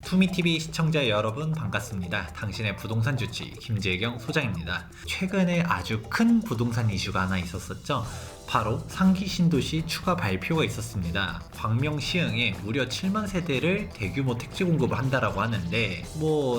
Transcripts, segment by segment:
투미TV 시청자 여러분 반갑습니다. 당신의 부동산 주치 김재경 소장입니다. 최근에 아주 큰 부동산 이슈가 하나 있었었죠. 바로 상기 신도시 추가 발표가 있었습니다. 광명시흥에 무려 7만 세대를 대규모 택지 공급을 한다라고 하는데,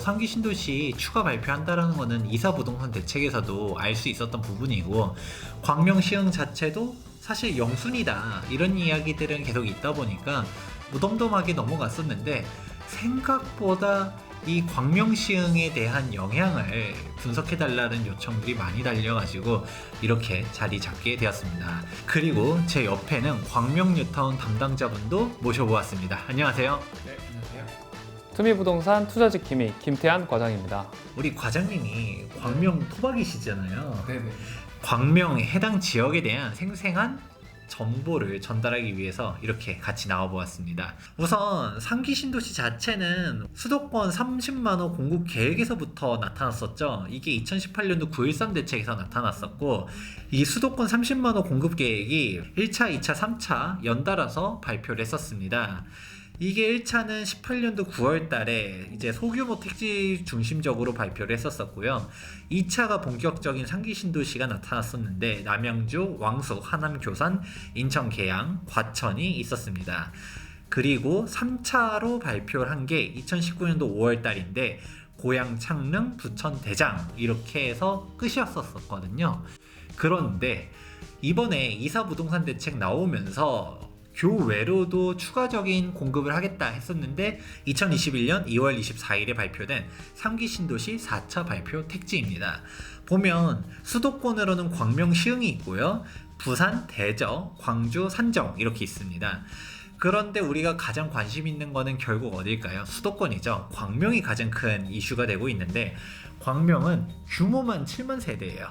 상기 신도시 추가 발표한다라는 거는 이사 부동산 대책에서도 알 수 있었던 부분이고, 광명시흥 자체도 사실 영순이다 이런 이야기들은 계속 있다 보니까 무덤덤하게 넘어갔었는데, 생각보다 이 광명시흥에 대한 영향을 분석해달라는 요청들이 많이 달려가지고 이렇게 자리 잡게 되었습니다. 그리고 제 옆에는 광명뉴타운 담당자분도 모셔보았습니다. 안녕하세요. 네, 안녕하세요. 투미부동산 투자지킴이 김태한 과장입니다. 우리 과장님이 광명 토박이시잖아요. 네네. 광명의 해당 지역에 대한 생생한 정보를 전달하기 위해서 이렇게 같이 나와보았습니다. 우선 상기 신도시 자체는 수도권 30만호 공급 계획에서부터 나타났었죠. 이게 2018년도 9.13 대책에서 나타났었고, 이 수도권 30만호 공급 계획이 1차, 2차, 3차 연달아서 발표를 했었습니다. 이게 1차는 18년도 9월 달에 이제 소규모 택지 중심적으로 발표를 했었었고요. 2차가 본격적인 상기 신도시가 나타났었는데, 남양주, 왕숙, 하남, 교산, 인천, 계양, 과천이 있었습니다. 그리고 3차로 발표를 한 게 2019년도 5월 달인데, 고양, 창릉, 부천, 대장 이렇게 해서 끝이었었거든요. 그런데 이번에 이사 부동산 대책 나오면서 교외로도 추가적인 공급을 하겠다 했었는데, 2021년 2월 24일에 발표된 상기 신도시 4차 발표 택지입니다. 보면 수도권으로는 광명시흥이 있고요, 부산, 대저, 광주, 산정 이렇게 있습니다. 그런데 우리가 가장 관심 있는 거는 결국 어딜까요? 수도권이죠. 광명이 가장 큰 이슈가 되고 있는데, 광명은 규모만 7만 세대예요.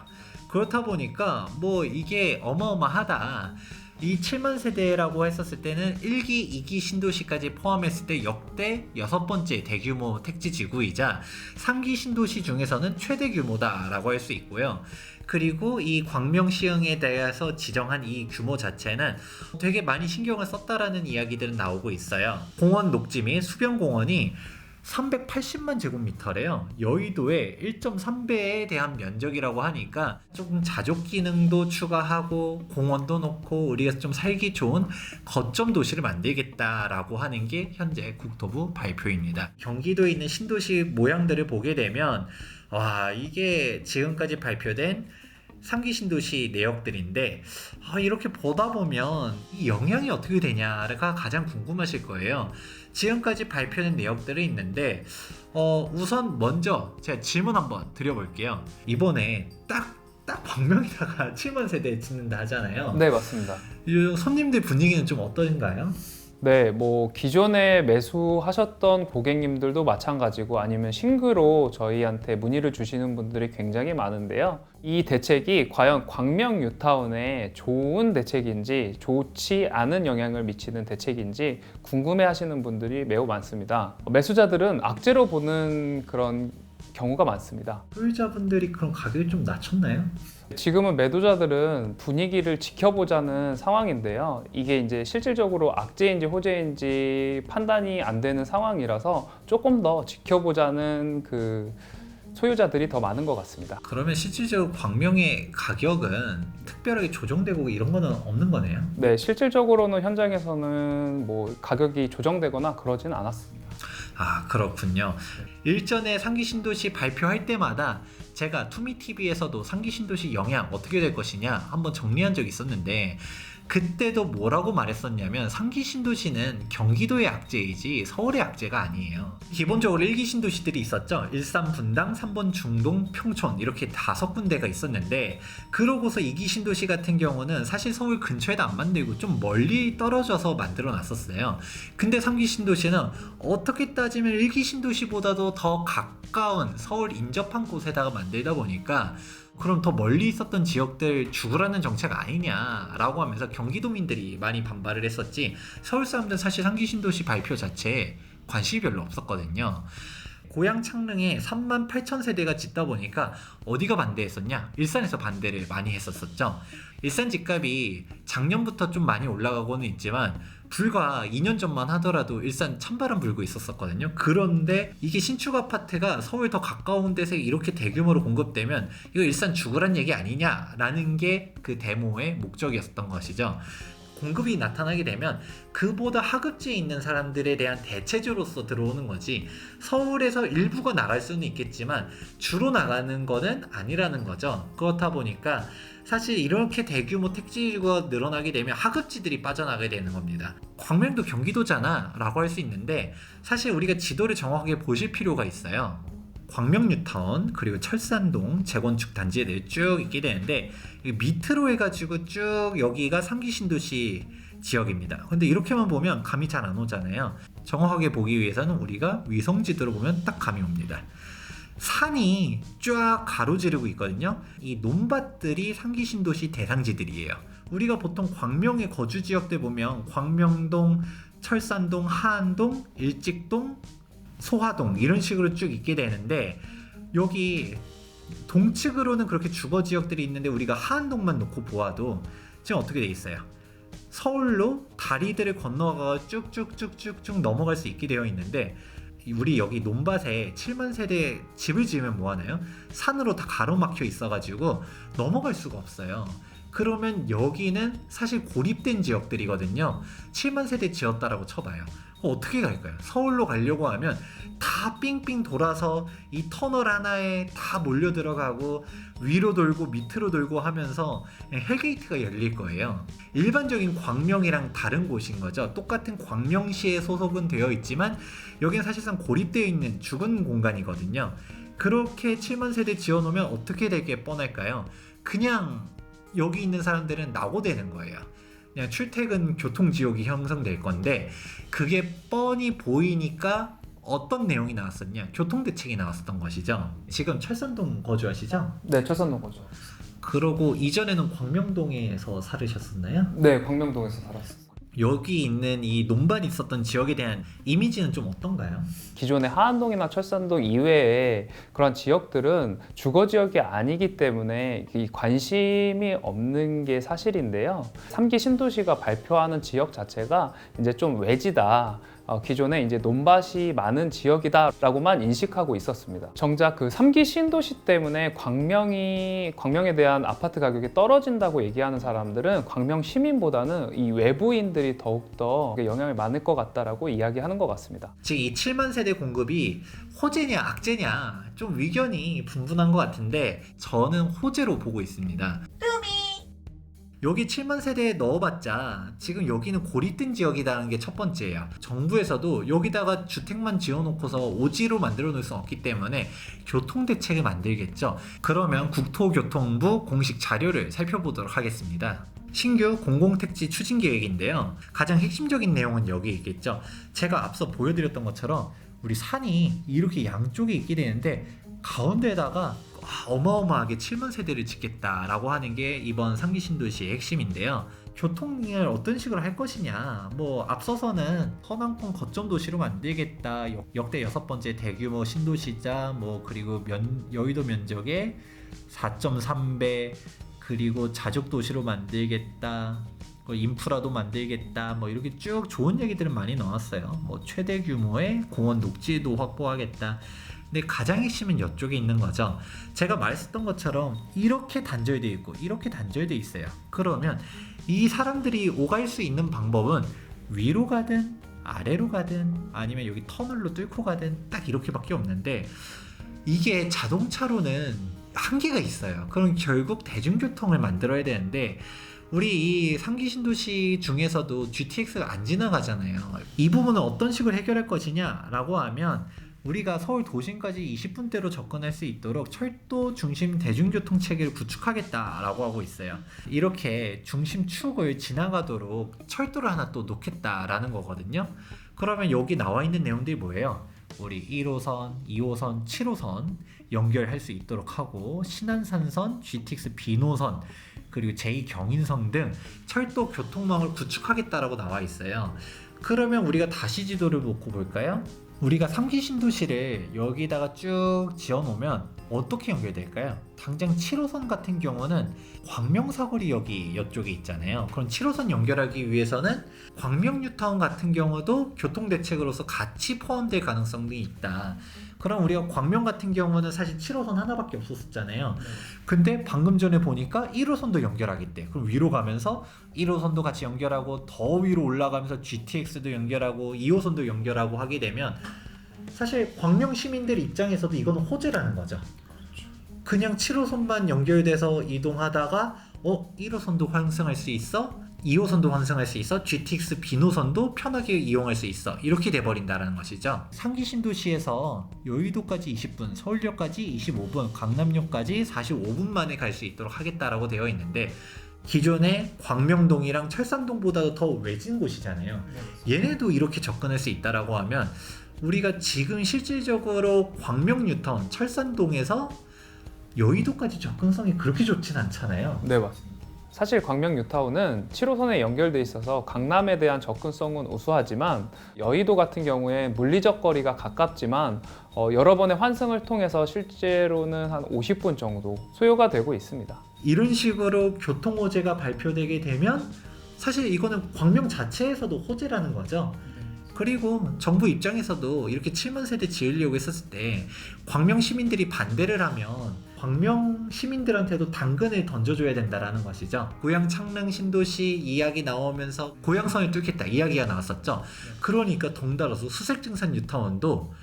그렇다 보니까 이게 어마어마하다. 이 7만 세대라고 했었을 때는 1기, 2기 신도시까지 포함했을 때 역대 6번째 대규모 택지 지구이자 3기 신도시 중에서는 최대 규모다라고 할 수 있고요. 그리고 이 광명시흥에 대해서 지정한 이 규모 자체는 되게 많이 신경을 썼다라는 이야기들은 나오고 있어요. 공원 녹지 및 수변공원이 380만 제곱미터래요. 여의도의 1.3배에 대한 면적이라고 하니까 조금 자족 기능도 추가하고 공원도 놓고 우리가 좀 살기 좋은 거점 도시를 만들겠다라고 하는 게 현재 국토부 발표입니다. 경기도에 있는 신도시 모양들을 보게 되면 이게 지금까지 발표된 상기 신도시 내역들인데, 이렇게 보다 보면 이 영향이 어떻게 되냐가 가장 궁금하실 거예요. 지금까지 발표된 내역들이 있는데, 우선 먼저 제가 질문 한번 드려볼게요. 이번에 딱 광명에다가 7만 세대 짓는다 하잖아요. 네, 맞습니다. 이 손님들 분위기는 좀 어떠신가요? 네, 기존에 매수하셨던 고객님들도 마찬가지고 아니면 신규로 저희한테 문의를 주시는 분들이 굉장히 많은데요. 이 대책이 과연 광명 뉴타운에 좋은 대책인지 좋지 않은 영향을 미치는 대책인지 궁금해 하시는 분들이 매우 많습니다. 매수자들은 악재로 보는 그런 경우가 많습니다. 소유자분들이 그럼 가격이 좀 낮췄나요? 지금은 매도자들은 분위기를 지켜보자는 상황인데요. 이게 이제 실질적으로 악재인지 호재인지 판단이 안 되는 상황이라서 조금 더 지켜보자는 그 소유자들이 더 많은 것 같습니다. 그러면 실질적으로 광명의 가격은 특별하게 조정되고 이런 거는 없는 거네요? 네, 실질적으로는 현장에서는 가격이 조정되거나 그러진 않았습니다. 그렇군요. 일전에 상기 신도시 발표할 때마다 제가 투미TV에서도 상기 신도시 영향 어떻게 될 것이냐 한번 정리한 적이 있었는데, 그때도 뭐라고 말했었냐면 상기 신도시는 경기도의 악재이지 서울의 악재가 아니에요. 기본적으로 1기 신도시들이 있었죠. 일산, 분당, 3번 중동, 평촌 이렇게 5군데가 있었는데, 그러고서 2기 신도시 같은 경우는 사실 서울 근처에도 안 만들고 좀 멀리 떨어져서 만들어 놨었어요. 근데 3기 신도시는 어떻게 따지면 1기 신도시보다도 더 가까운 서울 인접한 곳에다가 만들다 보니까, 그럼 더 멀리 있었던 지역들 죽으라는 정책 아니냐라고 하면서 경기도민들이 많이 반발을 했었지, 서울 사람들은 사실 상기 신도시 발표 자체에 관심이 별로 없었거든요. 고양 창릉에 3만 8천 세대가 짓다 보니까 어디가 반대했었냐? 일산에서 반대를 많이 했었었죠. 일산 집값이 작년부터 좀 많이 올라가고는 있지만 불과 2년 전만 하더라도 일산 찬바람 불고 있었거든요. 그런데 이게 신축 아파트가 서울 더 가까운 데서 이렇게 대규모로 공급되면 이거 일산 죽으란 얘기 아니냐라는 게 그 데모의 목적이었던 것이죠. 공급이 나타나게 되면 그보다 하급지에 있는 사람들에 대한 대체주로서 들어오는 거지, 서울에서 일부가 나갈 수는 있겠지만 주로 나가는 거는 아니라는 거죠. 그렇다 보니까 사실 이렇게 대규모 택지가 늘어나게 되면 하급지들이 빠져나가게 되는 겁니다. 광명도 경기도잖아 라고 할 수 있는데, 사실 우리가 지도를 정확하게 보실 필요가 있어요. 광명 뉴타운 그리고 철산동 재건축 단지들 쭉 있게 되는데, 밑으로 해가지고 쭉 여기가 3기 신도시 지역입니다. 근데 이렇게만 보면 감이 잘 안 오잖아요. 정확하게 보기 위해서는 우리가 위성지도로 보면 딱 감이 옵니다. 산이 쫙 가로지르고 있거든요. 이 논밭들이 3기 신도시 대상지들이에요. 우리가 보통 광명의 거주 지역들 보면 광명동, 철산동, 하안동, 일직동, 소화동 이런 식으로 쭉 있게 되는데, 여기 동측으로는 그렇게 주거 지역들이 있는데 우리가 하안동만 놓고 보아도 지금 어떻게 돼 있어요? 서울로 다리들을 건너가 쭉쭉쭉쭉쭉 넘어갈 수 있게 되어 있는데, 우리 여기 논밭에 7만 세대 집을 지으면 뭐하나요? 산으로 다 가로막혀 있어가지고 넘어갈 수가 없어요. 그러면 여기는 사실 고립된 지역들이거든요. 7만 세대 지었다라고 쳐봐요. 어떻게 갈까요? 서울로 가려고 하면 다 삥삥 돌아서 이 터널 하나에 다 몰려 들어가고 위로 돌고 밑으로 돌고 하면서 헬게이트가 열릴 거예요. 일반적인 광명이랑 다른 곳인 거죠. 똑같은 광명시에 소속은 되어 있지만 여기는 사실상 고립되어 있는 죽은 공간이거든요. 그렇게 7만 세대 지어놓으면 어떻게 될 게 뻔할까요? 그냥 여기 있는 사람들은 낙오되는 거예요. 그냥 출퇴근 교통지옥이 형성될 건데, 그게 뻔히 보이니까 어떤 내용이 나왔었냐? 교통대책이 나왔었던 것이죠. 지금 철산동 거주하시죠? 네, 철산동 거죠. 그러고 이전에는 광명동에서 살으셨었나요? 네, 광명동에서 살았어요. 여기 있는 이 논밭이 있었던 지역에 대한 이미지는 좀 어떤가요? 기존의 하안동이나 철산동 이외에 그런 지역들은 주거 지역이 아니기 때문에 이 관심이 없는 게 사실인데요. 3기 신도시가 발표하는 지역 자체가 이제 좀 외지다. 기존에 이제 논밭이 많은 지역이다라고만 인식하고 있었습니다. 정작 그 3기 신도시 때문에 광명에 대한 아파트 가격이 떨어진다고 얘기하는 사람들은 광명 시민보다는 이 외부인들이 더욱더 영향을 많을 것 같다라고 이야기하는 것 같습니다. 즉 이 7만 세대 공급이 호재냐 악재냐 좀 의견이 분분한 것 같은데, 저는 호재로 보고 있습니다. 여기 7만 세대에 넣어봤자 지금 여기는 고립된 지역이라는 게 첫 번째예요. 정부에서도 여기다가 주택만 지어놓고서 오지로 만들어 놓을 수 없기 때문에 교통대책을 만들겠죠. 그러면 국토교통부 공식 자료를 살펴보도록 하겠습니다. 신규 공공택지 추진 계획인데요. 가장 핵심적인 내용은 여기 있겠죠. 제가 앞서 보여드렸던 것처럼 우리 산이 이렇게 양쪽에 있게 되는데, 가운데에다가 어마어마하게 7만 세대를 짓겠다라고 하는 게 이번 3기 신도시의 핵심인데요. 교통을 어떤 식으로 할 것이냐, 뭐 앞서서는 서남권 거점 도시로 만들겠다, 역대 6번째 대규모 신도시자, 뭐 그리고 여의도 면적의 4.3배, 그리고 자족 도시로 만들겠다, 인프라도 만들겠다, 뭐 이렇게 쭉 좋은 얘기들은 많이 나왔어요. 뭐 최대 규모의 공원 녹지도 확보하겠다. 근데 가장 핵심은 이쪽에 있는 거죠. 제가 말했던 것처럼 이렇게 단절되어 있고 이렇게 단절되어 있어요. 그러면 이 사람들이 오갈 수 있는 방법은 위로 가든 아래로 가든 아니면 여기 터널로 뚫고 가든 딱 이렇게밖에 없는데, 이게 자동차로는 한계가 있어요. 그럼 결국 대중교통을 만들어야 되는데, 우리 이 3기 신도시 중에서도 GTX가 안 지나가잖아요. 이 부분을 어떤 식으로 해결할 것이냐 라고 하면, 우리가 서울 도심까지 20분대로 접근할 수 있도록 철도 중심 대중교통 체계를 구축하겠다라고 하고 있어요. 이렇게 중심축을 지나가도록 철도를 하나 또 놓겠다라는 거거든요. 그러면 여기 나와 있는 내용들이 뭐예요? 우리 1호선, 2호선, 7호선 연결할 수 있도록 하고, 신안산선, GTX 비노선, 그리고 제2경인선 등 철도 교통망을 구축하겠다라고 나와 있어요. 그러면 우리가 다시 지도를 놓고 볼까요? 우리가 3기 신도시를 여기다가 쭉 지어놓으면 어떻게 연결될까요? 당장 7호선 같은 경우는 광명사거리역이 이쪽에 있잖아요. 그럼 7호선 연결하기 위해서는 광명뉴타운 같은 경우도 교통대책으로서 같이 포함될 가능성이 있다. 그럼 우리가 광명 같은 경우는 사실 7호선 하나밖에 없었잖아요. 근데 방금 전에 보니까 1호선도 연결하겠대. 그럼 위로 가면서 1호선도 같이 연결하고 더 위로 올라가면서 GTX도 연결하고 2호선도 연결하고 하게 되면 사실 광명 시민들 입장에서도 이거는 호재라는 거죠. 그냥 7호선만 연결돼서 이동하다가 1호선도 환승할 수 있어? 2호선도 환승할 수 있어? GTX 비노선도 편하게 이용할 수 있어. 이렇게 돼버린다는 것이죠. 3기 신도시에서 여의도까지 20분, 서울역까지 25분, 강남역까지 45분 만에 갈 수 있도록 하겠다라고 되어 있는데 기존의 광명동이랑 철산동보다도 더 외진 곳이잖아요. 얘네도 이렇게 접근할 수 있다라고 하면 우리가 지금 실질적으로 광명뉴타운, 철산동에서 여의도까지 접근성이 그렇게 좋진 않잖아요. 네, 맞습니다. 사실 광명 뉴타운은 7호선에 연결돼 있어서 강남에 대한 접근성은 우수하지만 여의도 같은 경우에 물리적 거리가 가깝지만 여러 번의 환승을 통해서 실제로는 한 50분 정도 소요가 되고 있습니다. 이런 식으로 교통 호재가 발표되게 되면 사실 이거는 광명 자체에서도 호재라는 거죠. 그리고 정부 입장에서도 이렇게 7만 세대 지으려고 했었을 때 광명 시민들이 반대를 하면 광명 시민들한테도 당근을 던져줘야 된다라는 것이죠. 고양 창릉 신도시 이야기 나오면서 고양선을 뚫겠다 이야기가 나왔었죠. 그러니까 덩달아서 수색증산 뉴타운도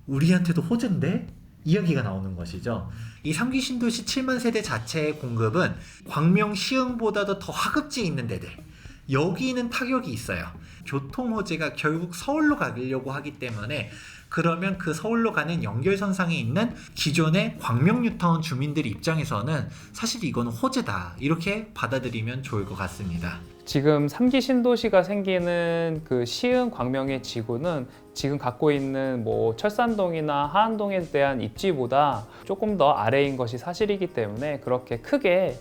우리한테도 호재인데? 이야기가 나오는 것이죠. 이 3기 신도시 7만 세대 자체의 공급은 광명 시흥보다도 더 하급지에 있는 데들 여기는 타격이 있어요. 교통 호재가 결국 서울로 가려고 하기 때문에 그러면 그 서울로 가는 연결선상에 있는 기존의 광명뉴타운 주민들 입장에서는 사실 이거는 호재다 이렇게 받아들이면 좋을 것 같습니다. 지금 3기 신도시가 생기는 그 시흥 광명의 지구는 지금 갖고 있는 뭐 철산동이나 하안동에 대한 입지보다 조금 더 아래인 것이 사실이기 때문에 그렇게 크게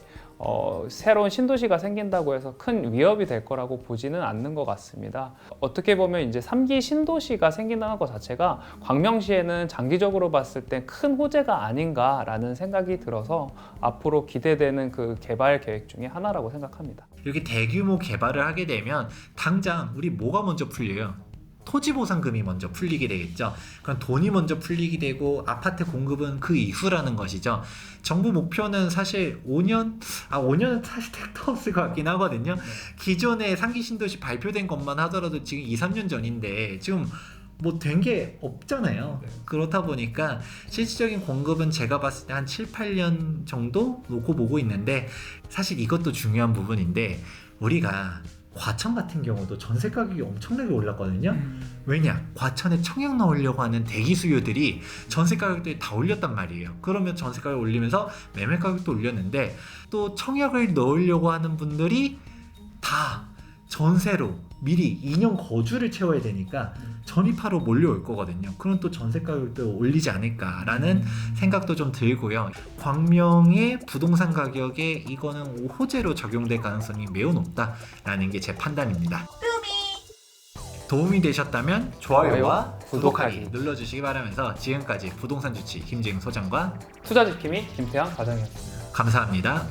새로운 신도시가 생긴다고 해서 큰 위협이 될 거라고 보지는 않는 것 같습니다. 어떻게 보면 이제 3기 신도시가 생긴다는 것 자체가 광명시에는 장기적으로 봤을 때 큰 호재가 아닌가라는 생각이 들어서 앞으로 기대되는 그 개발 계획 중에 하나라고 생각합니다. 이렇게 대규모 개발을 하게 되면 당장 우리 뭐가 먼저 풀려요? 토지보상금이 먼저 풀리게 되겠죠. 그럼 돈이 먼저 풀리게 되고 아파트 공급은 그 이후라는 것이죠. 정부 목표는 사실 5년은 사실 택도 없을 것 같긴 하거든요. 기존에 3기 신도시 발표된 것만 하더라도 지금 2-3년 전인데 지금 뭐 된 게 없잖아요. 그렇다 보니까 실질적인 공급은 제가 봤을 때 한 7-8년 정도 놓고 보고 있는데 사실 이것도 중요한 부분인데 우리가 과천 같은 경우도 전세 가격이 엄청나게 올랐거든요. 왜냐? 과천에 청약 넣으려고 하는 대기 수요들이 전세 가격들이 다 올렸단 말이에요. 그러면 전세 가격 올리면서 매매 가격도 올렸는데 또 청약을 넣으려고 하는 분들이 다 전세로 미리 2년 거주를 채워야 되니까 전입하러 몰려올 거거든요. 그럼 또 전세 가격도 올리지 않을까라는 생각도 좀 들고요. 광명의 부동산 가격에 이거는 호재로 적용될 가능성이 매우 높다라는 게 제 판단입니다. 도움이 되셨다면 좋아요와 구독하기 눌러주시기 바라면서 지금까지 부동산 주치 김재웅 소장과 투자지킴이 김태형 과장이었습니다. 감사합니다.